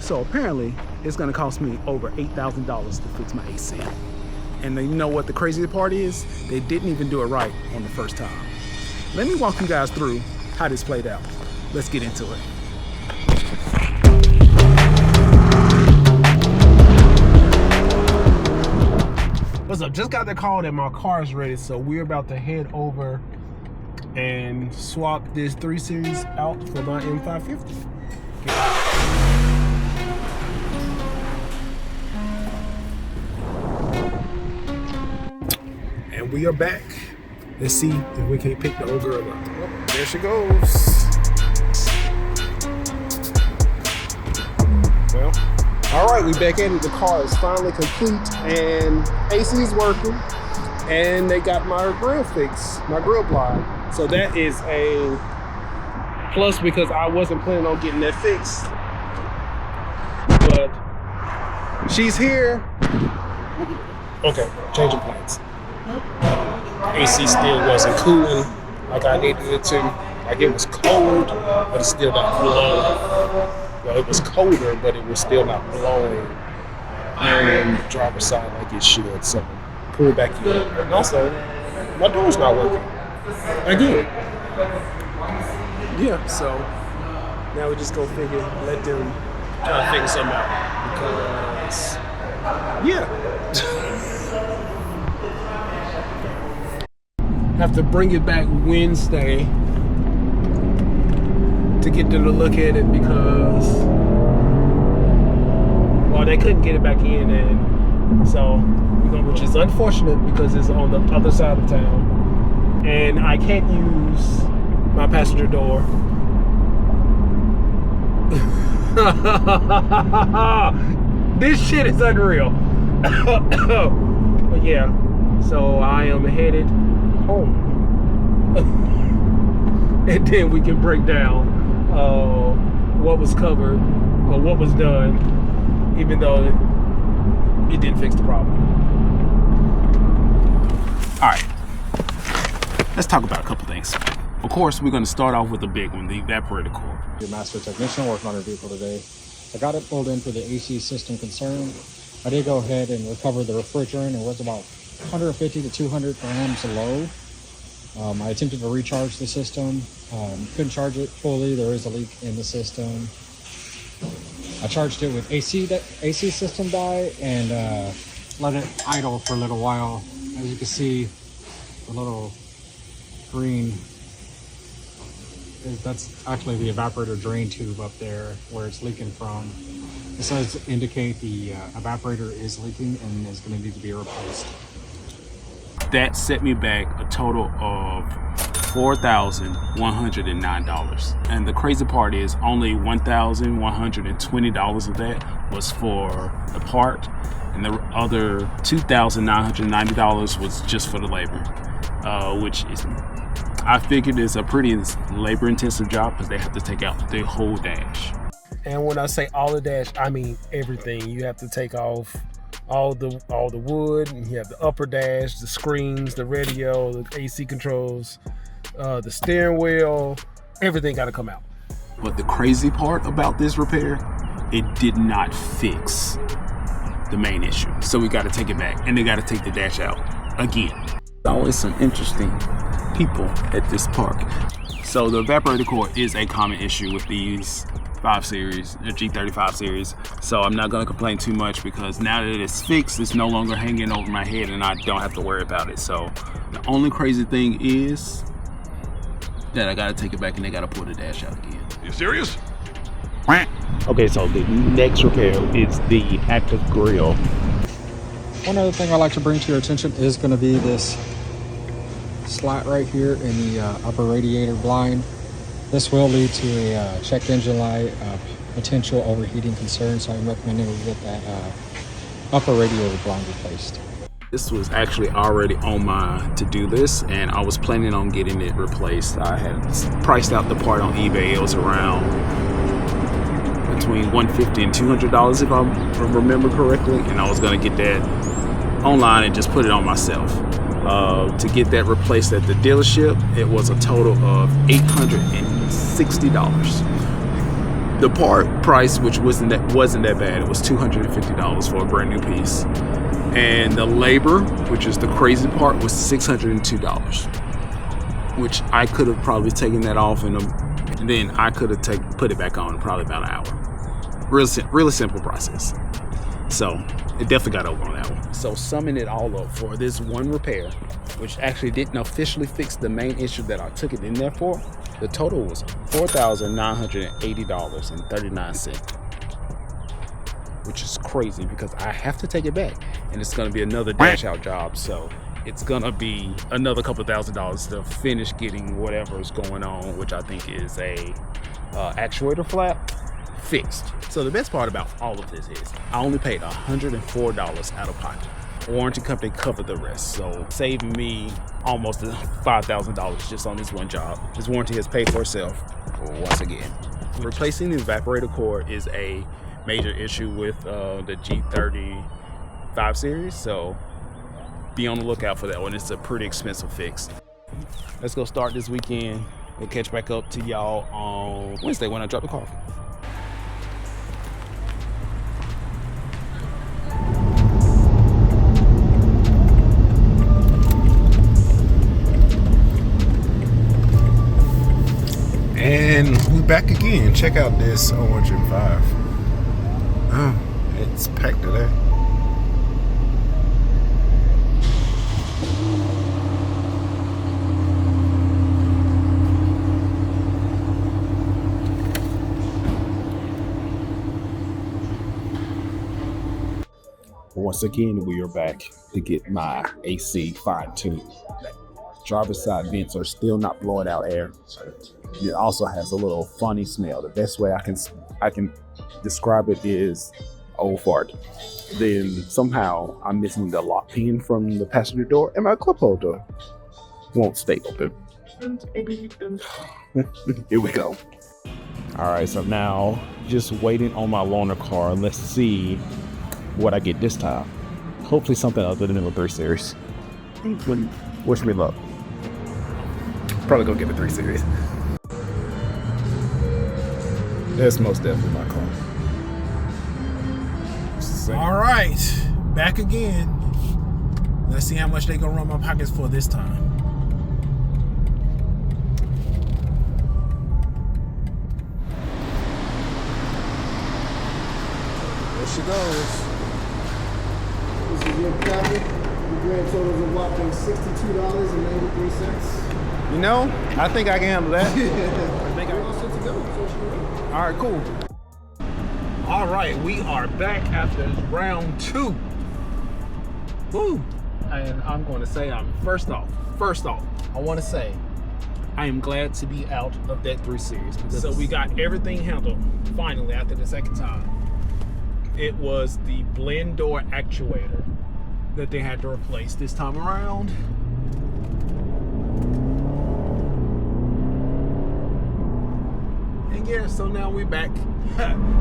So apparently it's gonna cost me over $8,000 to fix my AC. And then you know what the crazy part is? They didn't even do it right on the first time. Let me walk you guys through how this played out. Let's get into it. What's up? Just got the call that my car is ready, so we're about to head over and swap this 3 Series out for my M550. And we are back. Let's see if we can't pick the old girl up. Oh, there she goes. Well, all right, we back in it. The car is finally complete and AC is working. And they got my grill fixed, my grill blind. So that is a plus because I wasn't planning on getting that fixed. But she's here. Okay, changing plans. AC still wasn't cooling like I needed it to. Like it was cold, but it's still not blowing. Well, it was colder, but it was still not blowing on the driver's side like it should. So pull back in. And also, my door's not working. Again. Yeah, so now we just go figure, let them try to figure something out. Because, yeah. Have to bring it back Wednesday to get them to look at it because, well, they couldn't get it back in, and so, which is unfortunate because it's on the other side of town, and I can't use my passenger door. This shit is unreal. But yeah, so I am headed home. And then we can break down what was covered or what was done, even though it didn't fix the problem. All right, let's talk about a couple things. Of course, we're going to start off with the big one, the evaporator core. Your master technician working on your vehicle today. I got it pulled in for the AC system concern. I did go ahead and recover the refrigerant. It was about 150 to 200 grams low. I attempted to recharge the system. Couldn't charge it fully. There is a leak in the system. I charged it with AC system dye and let it idle for a little while. As you can see, the little green, that's actually the evaporator drain tube up there where it's leaking from. This does indicate the evaporator is leaking and is going to need to be replaced. That set me back a total of $4,109. And the crazy part is only $1,120 of that was for the part, and the other $2,990 was just for the labor, which is, I figured is a pretty labor intensive job because they have to take out the whole dash. And when I say all the dash, I mean everything. You have to take off all the wood, and you have the upper dash, the screens, the radio, the AC controls, the steering wheel, everything got to come out. But the crazy part about this repair, it did not fix the main issue. So we got to take it back, and they got to take the dash out again. Always some interesting people at this park. So the evaporator core is a common issue with these 5 Series, the G30 5 Series. So I'm not gonna complain too much because now that it's fixed, it's no longer hanging over my head and I don't have to worry about it. So the only crazy thing is that I gotta take it back and they gotta pull the dash out again. You serious? Okay, so the next repair is the active grill. One other thing I'd like to bring to your attention is going to be this slat right here in the upper radiator blind. This will lead to a check engine light, potential overheating concern, so I'm recommending we get that upper radiator blind replaced. This was actually already on my to-do list, and I was planning on getting it replaced. I had priced out the part on eBay. It was around between $150 and $200 if I remember correctly, and I was going to get that online and just put it on myself. To get that replaced at the dealership, it was a total of $860. The part price, which wasn't that bad, it was $250 for a brand new piece. And the labor, which is the crazy part, was $602, which I could have probably taken that off and then I could have put it back on in probably about an hour. Really simple process. So it definitely got over on that one. So summing it all up for this one repair, which actually didn't officially fix the main issue that I took it in there for, the total was $4,980.39, which is crazy because I have to take it back and it's going to be another dash out job. So it's going to be another couple $1,000s to finish getting whatever is going on, which I think is a actuator flap fixed. So the best part about all of this is I only paid $104 out of pocket. Warranty company covered the rest, so saving me almost $5,000 just on this one job. This warranty has paid for itself once again. Replacing the evaporator core is a major issue with the G30 5 Series, so be on the lookout for that one. It's a pretty expensive fix. Let's go start this weekend. We'll catch back up to y'all on Wednesday when I drop the car. And we back again. Check out this orange M5. Oh, it's packed today. Once again, we are back to get my AC fine-tuned. Driver's side vents are still not blowing out air. It also has a little funny smell. The best way I can describe it is old fart. Then somehow I'm missing the lock pin from the passenger door and my cup holder won't stay open. Here we go. All right, so now just waiting on my loaner car. Let's see what I get this time. Hopefully something other than the 3 Series. Wish me luck. Probably gonna give it 3 Series. That's most definitely my car. All right, back again. Let's see how much they gonna run my pockets for this time. There she goes. This is your copy. The grand total is a whopping $62.93. You know, I think I can handle that. We're all set to go. All right, cool. All right, we are back after round 2. Woo! And I'm going to say, first off, I want to say I am glad to be out of that 3 Series. So we got everything handled finally after the second time. It was the blend door actuator that they had to replace this time around. And yeah, so now we're back.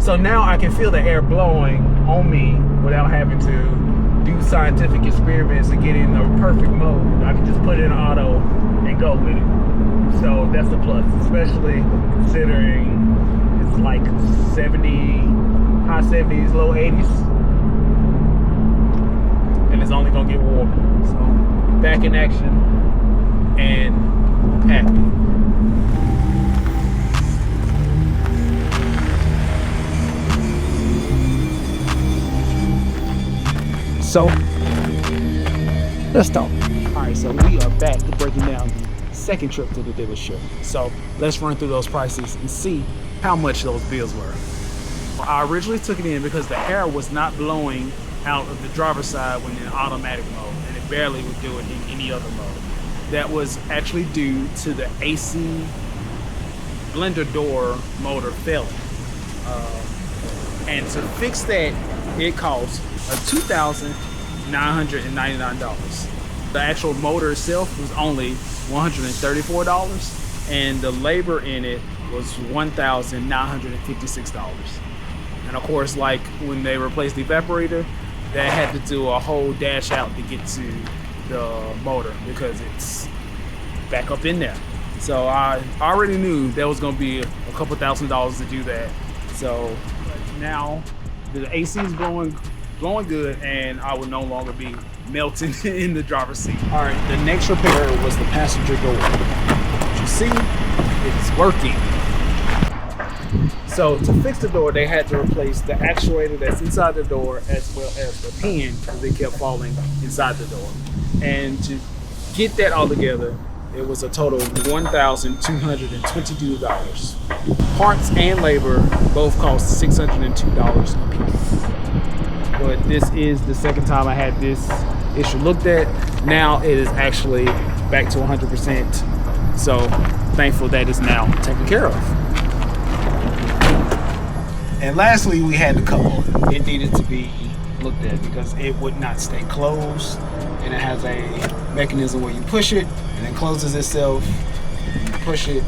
So now I can feel the air blowing on me without having to do scientific experiments to get in the perfect mode. I can just put it in auto and go with it. So that's a plus, especially considering it's like 70, high 70s, low 80s. And it's only gonna get warmer. So back in action and happy. So let's talk. All right, so we are back to breaking down the second trip to the dealership. So let's run through those prices and see how much those bills were. I originally took it in because the air was not blowing out of the driver's side when in automatic mode, and it barely would do it in any other mode. That was actually due to the AC blender door motor failing. And to fix that, it cost $2,999. The actual motor itself was only $134, and the labor in it was $1,956. And of course, like when they replaced the evaporator, they had to do a whole dash out to get to the motor because it's back up in there. So I already knew there was gonna be a couple $1,000s to do that. So now the AC is blowing good, and I will no longer be melting in the driver's seat. All right, the next repair was the passenger door. As you see, it's working. So to fix the door, they had to replace the actuator that's inside the door as well as the pin, because they kept falling inside the door. And to get that all together, it was a total of $1,222. Parts and labor both cost $602 a piece. But this is the second time I had this issue looked at. Now it is actually back to 100%. So thankful that it's now taken care of. And lastly, we had the cover. It needed to be looked at because it would not stay closed. And it has a mechanism where you push it and it closes itself. You push it,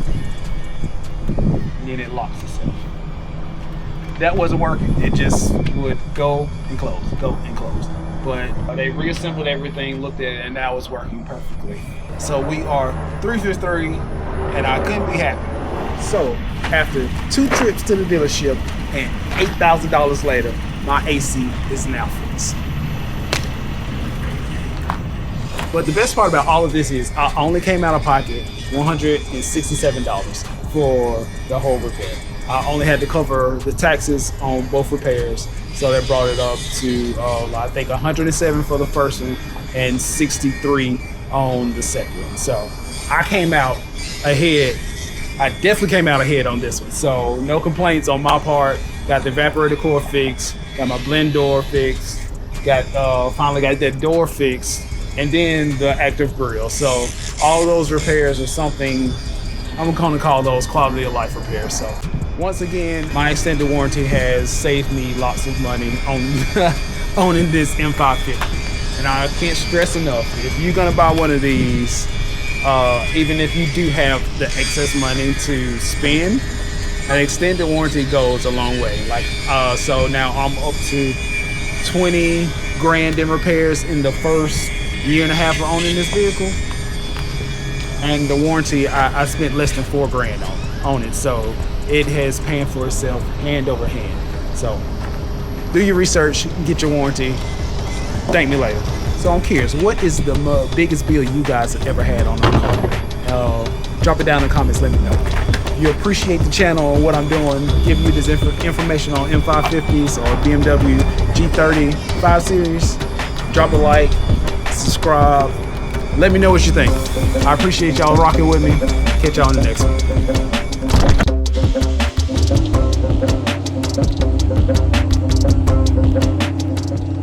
and then it locks itself. That wasn't working. It just would go and close, go and close. But they reassembled everything, looked at it, and now it's working perfectly. So we are 3 for 3, and I couldn't be happy. So after 2 trips to the dealership and $8,000 later, my AC is now fixed. But the best part about all of this is I only came out of pocket $167 for the whole repair. I only had to cover the taxes on both repairs, so that brought it up to I think 107 for the first one and 63 on the second one. So I came out ahead. I definitely came out ahead on this one. So no complaints on my part. Got the evaporator core fixed, got my blend door fixed, finally got that door fixed, and then the active grill. So all those repairs are something I'm gonna call those quality of life repairs. So once again, my extended warranty has saved me lots of money on owning this M550. And I can't stress enough, if you're gonna buy one of these, even if you do have the excess money to spend, an extended warranty goes a long way. So now I'm up to 20 grand in repairs in the first year and a half of owning this vehicle. And the warranty, I spent less than 4 grand on it. So it has paying for itself hand over hand. So do your research, get your warranty, thank me later. So I'm curious, what is the biggest bill you guys have ever had on a car? Drop it down in the comments, let me know. If you appreciate the channel and what I'm doing, giving you this information on M550s or BMW G30 5 Series, drop a like, subscribe, let me know what you think. I appreciate y'all rocking with me. Catch y'all on the next one.